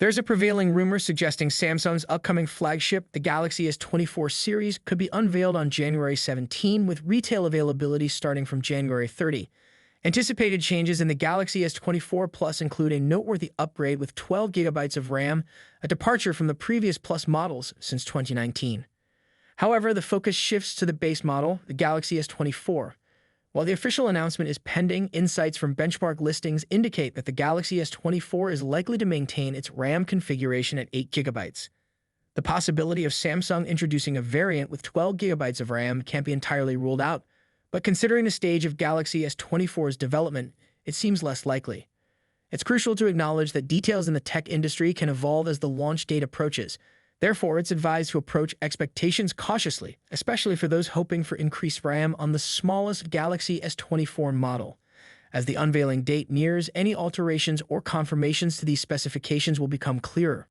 There's a prevailing rumor suggesting Samsung's upcoming flagship, the Galaxy S24 series, could be unveiled on January 17, with retail availability starting from January 30. Anticipated changes in the Galaxy S24 Plus include a noteworthy upgrade with 12 gigabytes of RAM, a departure from the previous Plus models since 2019. However, the focus shifts to the base model, the Galaxy S24. While the official announcement is pending, insights from benchmark listings indicate that the Galaxy S24 is likely to maintain its RAM configuration at 8 gigabytes. The possibility of Samsung introducing a variant with 12 gigabytes of RAM can't be entirely ruled out, but considering the stage of Galaxy S24's development, it seems less likely. It's crucial to acknowledge that details in the tech industry can evolve as the launch date approaches. Therefore, it's advised to approach expectations cautiously, especially for those hoping for increased RAM on the smallest Galaxy S24 model. As the unveiling date nears, any alterations or confirmations to these specifications will become clearer.